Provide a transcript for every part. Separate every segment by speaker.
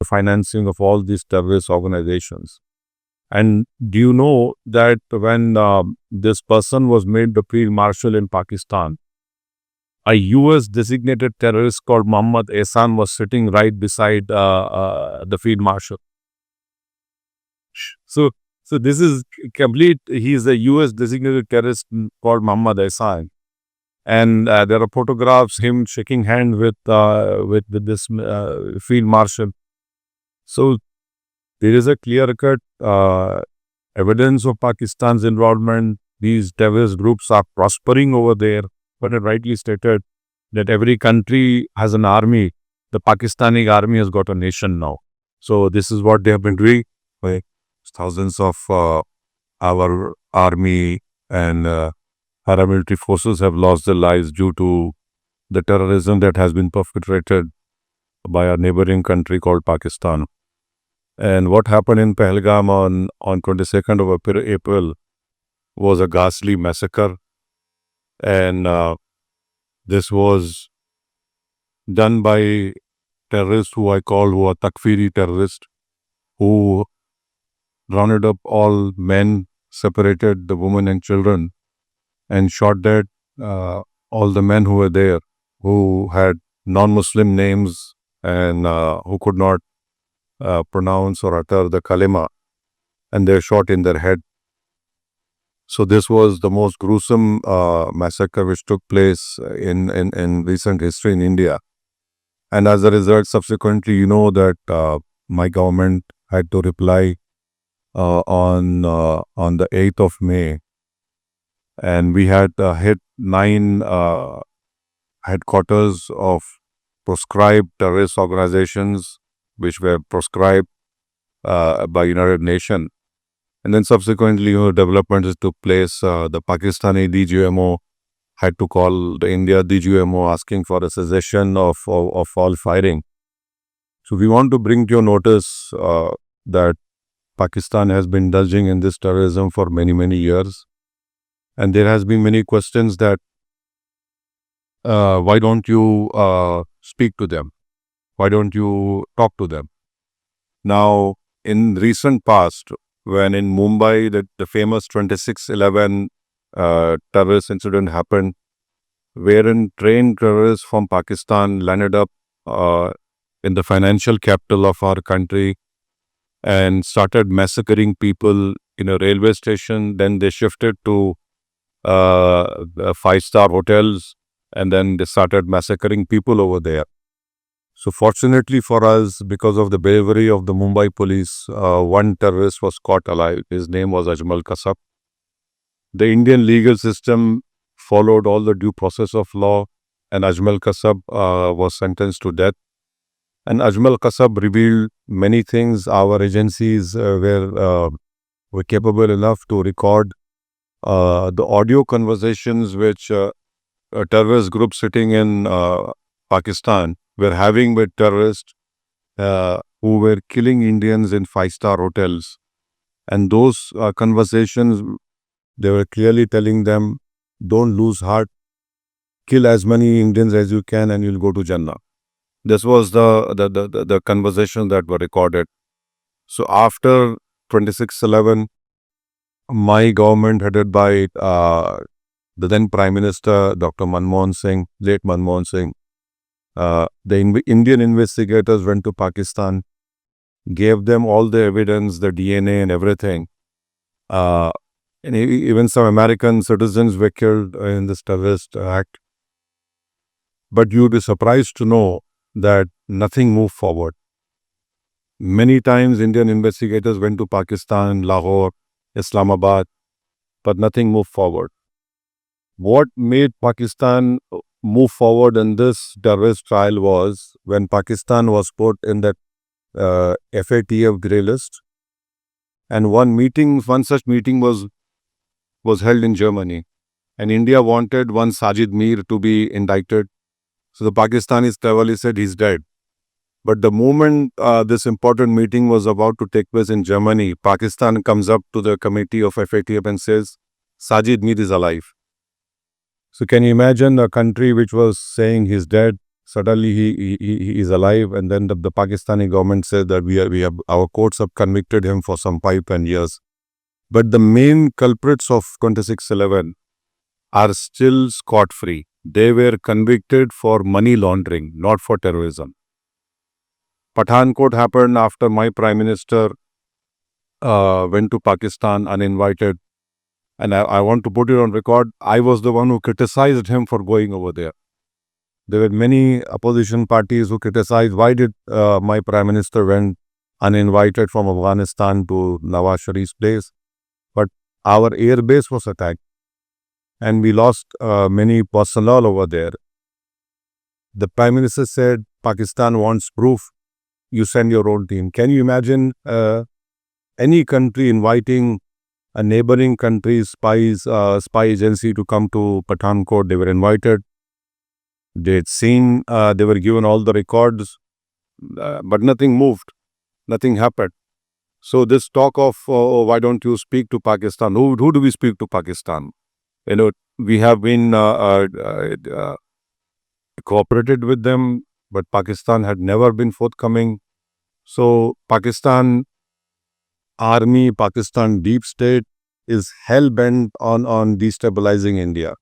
Speaker 1: financing of all these terrorist organizations. And do you know that when this person was made the field marshal in Pakistan, a US designated terrorist called Muhammad Ehsan was sitting right beside the field marshal. So, so this is complete. He is a US designated terrorist called Muhammad Ehsan. And there are photographs him shaking hand with this field marshal. So there is a clear-cut evidence of Pakistan's involvement. These terrorist groups are prospering over there. But it rightly stated that every country has an army. The Pakistani army has got a nation now. So this is what they have been doing. Thousands of our army and paramilitary forces have lost their lives due to the terrorism that has been perpetrated by our neighboring country called Pakistan. And what happened in Pahalgam on 22nd of April was a ghastly massacre. And this was done by terrorists who I call who are Takfiri terrorists, who rounded up all men, separated the women and children, and shot dead all the men who were there, who had non-Muslim names and who could not pronounce or utter the kalima, and they're shot in their head. So this was the most gruesome massacre which took place in recent history in India. And as a result, subsequently, you know that my government had to reply on the 8th of May. And we had hit 9 headquarters of proscribed terrorist organizations which were proscribed by United Nations. And then subsequently, developments took place. The Pakistani DGMO had to call the India DGMO asking for a cessation of all firing. So we want to bring to your notice that Pakistan has been indulging in this terrorism for many, many years. And there has been many questions that why don't you speak to them? Why don't you talk to them? Now, in recent past, when in Mumbai the famous 26/11 terrorist incident happened, wherein trained terrorists from Pakistan landed up in the financial capital of our country and started massacring people in a railway station. Then they shifted to 5-star hotels, and then they started massacring people over there. So fortunately for us, because of the bravery of the Mumbai police, one terrorist was caught alive. His name was Ajmal Kasab. The Indian legal system followed all the due process of law, and Ajmal Kasab was sentenced to death. And Ajmal Kasab revealed many things. Our agencies were capable enough to record the audio conversations which a terrorist group sitting in Pakistan were having with terrorists who were killing Indians in 5-star hotels. And those conversations, they were clearly telling them, don't lose heart, kill as many Indians as you can and you'll go to Jannah. This was the conversation that were recorded. So after 26/11, my government headed by the then Prime Minister, Dr. Manmohan Singh, late Manmohan Singh, the Indian investigators went to Pakistan, gave them all the evidence, the DNA and everything. And even some American citizens were killed in this terrorist act. But you'd be surprised to know that nothing moved forward. Many times Indian investigators went to Pakistan, Lahore, Islamabad, but nothing moved forward. What made Pakistan move forward in this terrorist trial was when Pakistan was put in that FATF grey list, and one such meeting was held in Germany, and India wanted one Sajid Mir to be indicted. So the Pakistanis cleverly said he's dead. But the moment this important meeting was about to take place in Germany, Pakistan comes up to the committee of FATF and says, Sajid Mir is alive. So can you imagine a country which was saying he's dead, Suddenly he is alive, and then the Pakistani government said that we have our courts have convicted him for some 5-10 years. But the main culprits of 26/11 are still scot-free. They were convicted for money laundering, not for terrorism. Pathankot happened after my prime minister went to Pakistan uninvited. And I want to put it on record, I was the one who criticized him for going over there. There were many opposition parties who criticized why did my prime minister went uninvited from Afghanistan to Nawaz Sharif's place. But our air base was attacked and we lost many personnel over there. The prime minister said, Pakistan wants proof. You send your own team. Can you imagine any country inviting a neighboring country's spy agency to come to Pathankot? They were invited. They'd seen, they were given all the records, but nothing moved. Nothing happened. So this talk of, oh, why don't you speak to Pakistan? Who do we speak to Pakistan? You know, we have been cooperated with them, but Pakistan had never been forthcoming. So Pakistan army, Pakistan deep state is hell-bent on destabilizing India.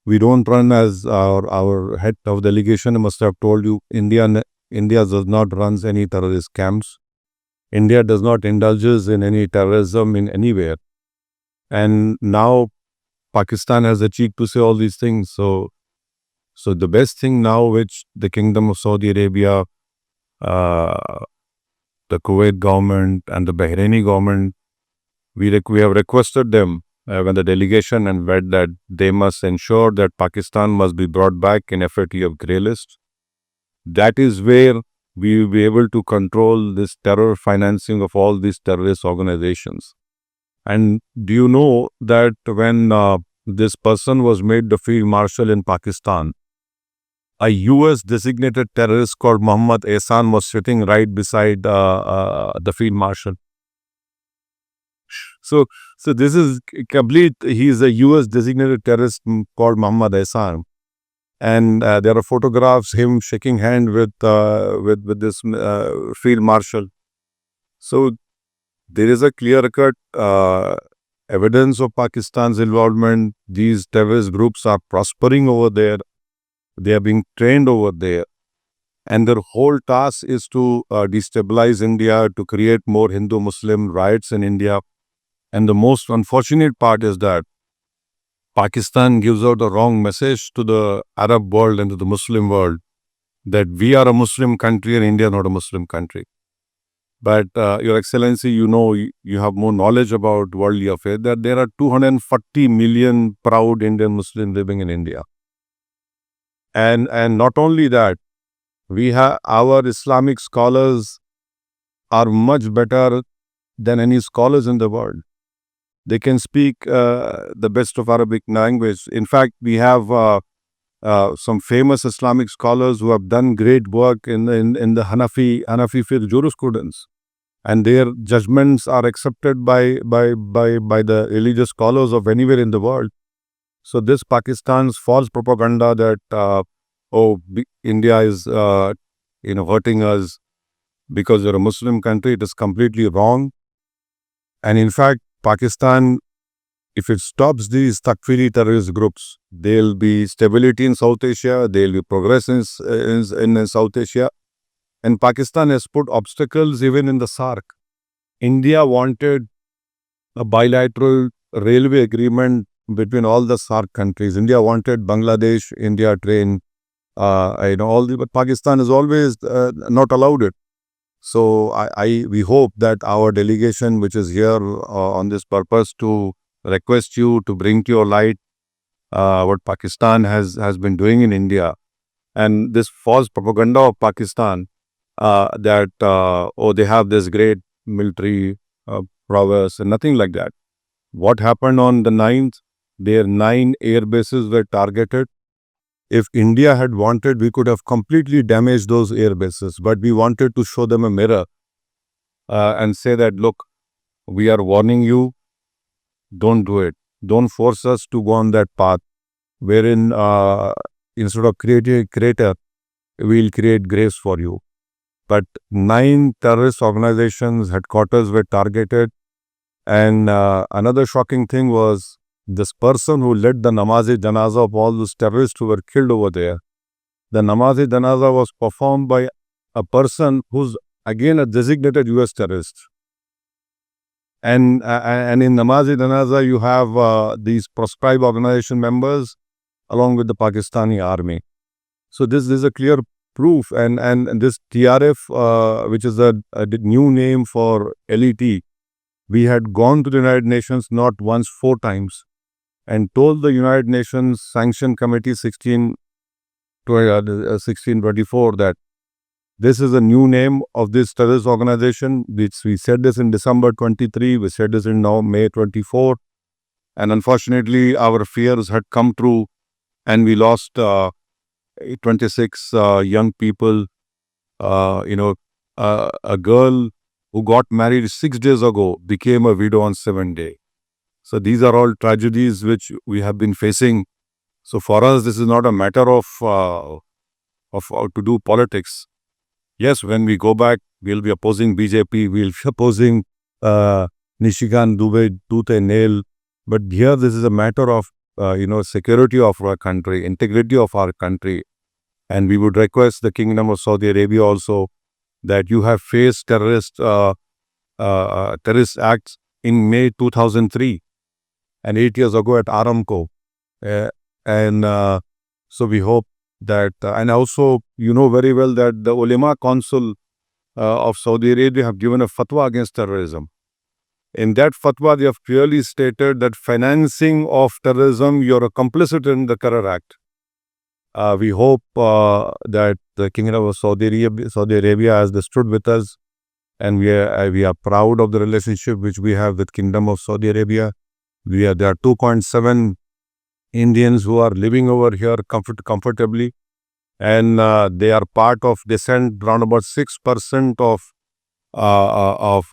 Speaker 1: We don't run, as our head of delegation must have told you, India does not run any terrorist camps. India does not indulges in any terrorism in anywhere. And now Pakistan has the cheek to say all these things. So the best thing now, which the Kingdom of Saudi Arabia, the Kuwait government and the Bahraini government, we have requested them when the delegation and read that they must ensure that Pakistan must be brought back in FATF grey list. That is where we will be able to control this terror financing of all these terrorist organizations. And do you know that when this person was made the field marshal in Pakistan, a US designated terrorist called Muhammad Ehsan was sitting right beside the field marshal. So this is complete. He is a US designated terrorist called Muhammad Ehsan. And there are photographs him shaking hand with this field marshal. So there is a clear-cut evidence of Pakistan's involvement. These terrorist groups are prospering over there. They are being trained over there. And their whole task is to destabilize India, to create more Hindu-Muslim riots in India. And the most unfortunate part is that Pakistan gives out a wrong message to the Arab world and to the Muslim world that we are a Muslim country and India not a Muslim country. But Your Excellency, you know, you have more knowledge about worldly affairs, that there are 240 million proud Indian Muslims living in India. And not only that, we have our Islamic scholars are much better than any scholars in the world. They can speak the best of Arabic language. In fact, we have some famous Islamic scholars who have done great work in the Hanafi fiqh jurisprudence, and their judgments are accepted by the religious scholars of anywhere in the world. So this Pakistan's false propaganda that India is hurting us because we're a Muslim country, it is completely wrong. And in fact, Pakistan, if it stops these Takfiri terrorist groups, there'll be stability in South Asia, there'll be progress in South Asia. And Pakistan has put obstacles even in the SAARC. India wanted a bilateral railway agreement between all the SAARC countries. India wanted Bangladesh, India train, but Pakistan has always not allowed it. So we hope that our delegation, which is here on this purpose to request you to bring to your light what Pakistan has been doing in India, and this false propaganda of Pakistan that they have this great military prowess and nothing like that. What happened on the 9th? Their 9 air bases were targeted. If India had wanted, we could have completely damaged those air bases, but we wanted to show them a mirror and say that, look, we are warning you, don't do it. Don't force us to go on that path wherein instead of creating a crater, we'll create graves for you. But 9 terrorist organizations' headquarters were targeted. And another shocking thing was this person who led the Namazi Janaza of all those terrorists who were killed over there. The Namazi Janaza was performed by a person who's again a designated US terrorist. And in Namazi Janaza, you have these proscribed organization members along with the Pakistani army. So this is a clear proof. And this TRF, which is a new name for LET, we had gone to the United Nations not once, 4 times, and told the United Nations Sanction Committee 1624 that this is a new name of this terrorist organization. We said this in December 23, we said this in now May 24, and unfortunately our fears had come true, and we lost 26 young people. A girl who got married 6 days ago became a widow on 7th day. So these are all tragedies which we have been facing. So for us, this is not a matter of how to do politics. Yes, when we go back, we'll be opposing BJP, we'll be opposing Nishikant Dubey tooth and nail. But here, this is a matter of security of our country, integrity of our country. And we would request the Kingdom of Saudi Arabia also that you have faced terrorist acts in May 2003 and 8 years ago at Aramco. So we hope that, and also you know very well that the Ulema Council of Saudi Arabia have given a fatwa against terrorism. In that fatwa, they have clearly stated that financing of terrorism, you're a complicit in the Terror Act. We hope that the Kingdom of Saudi Arabia has stood with us, and we are proud of the relationship which we have with Kingdom of Saudi Arabia. There are 2.7 Indians who are living over here comfortably, and they are part of descent around about 6% of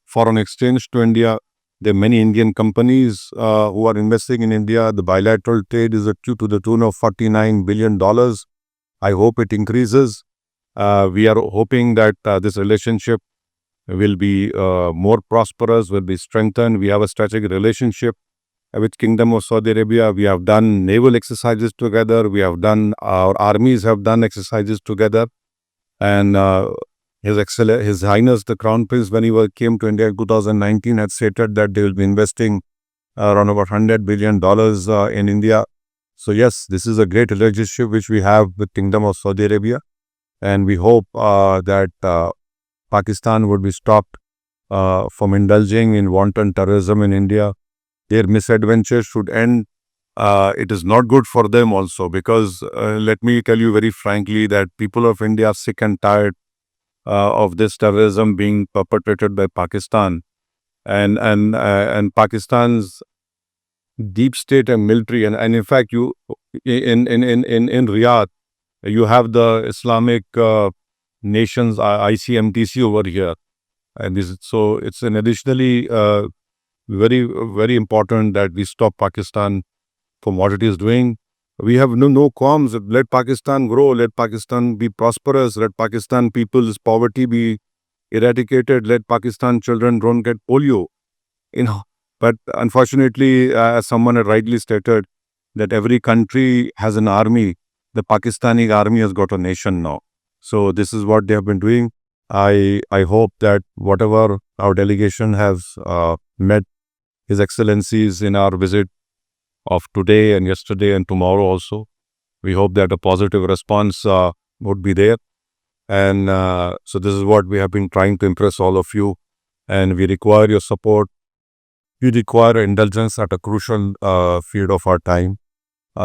Speaker 1: foreign exchange to India. There are many Indian companies who are investing in India. The bilateral trade is to the tune of $49 billion. I hope it increases. We are hoping that this relationship will be more prosperous, will be strengthened. We have a strategic relationship with Kingdom of Saudi Arabia. We have done naval exercises together. Our armies have done exercises together. And His Highness the Crown Prince, when he came to India in 2019, had stated that they will be investing around about $100 billion in India. So yes, this is a great relationship which we have with Kingdom of Saudi Arabia, and we hope that Pakistan would be stopped from indulging in wanton terrorism in India. Their misadventures should end. It is not good for them also, because let me tell you very frankly that people of India are sick and tired of this terrorism being perpetrated by Pakistan, and Pakistan's deep state and military, and in fact, you in Riyadh, you have the Islamic nations ICMTC over here, and so it's an additionally very, very important that we stop Pakistan from what it is doing. We have no qualms. Let Pakistan grow. Let Pakistan be prosperous. Let Pakistan people's poverty be eradicated. Let Pakistan children don't get polio. But unfortunately, as someone had rightly stated, that every country has an army. The Pakistani army has got a nation now. So this is what they have been doing. I hope that whatever our delegation has met His Excellencies in our visit of today and yesterday and tomorrow also, we hope that a positive response would be there. And so this is what we have been trying to impress all of you, and we require your support. We require indulgence at a crucial field of our time,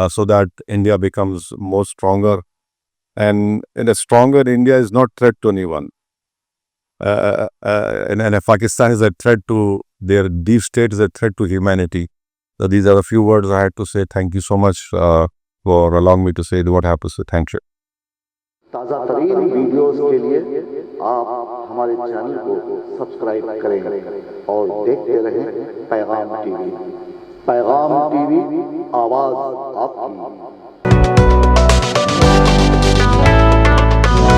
Speaker 1: so that India becomes more stronger. And a stronger India is not threat to anyone. And if Pakistan is a threat to their deep state, is a threat to humanity. So these are a few words I had to say. Thank you so much for allowing me to say what I have to say. Thank you.
Speaker 2: ताज़ा तरीन videos के लिए आप हमारे channel को subscribe करें और देखते रहें पैगाम टीवी। पैगाम टीवी, आवाज़ आपकी।